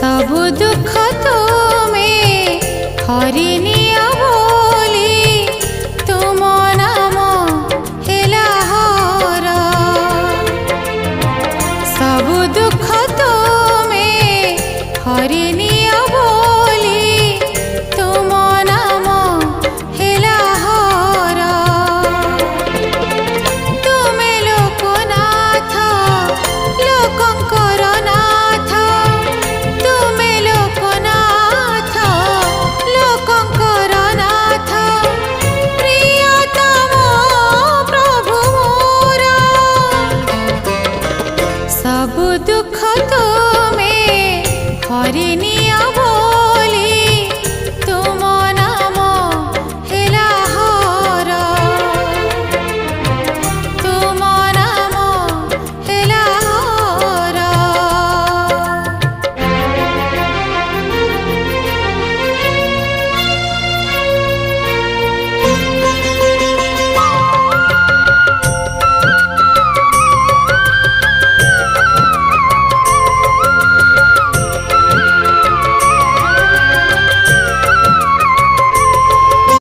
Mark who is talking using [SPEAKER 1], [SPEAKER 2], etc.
[SPEAKER 1] सबु दुख तुमे हरिनिया बोली तुम नाम हेला हर सबु दुख तुमे हरिनिया बोली तुम नाम हेला हर तुमे लोकनाथ लोकंकर नाथ तुमे लोकनाथ लोकंकर नाथ प्रियतम प्रभु मोर सबु दुख तुमे हरिनि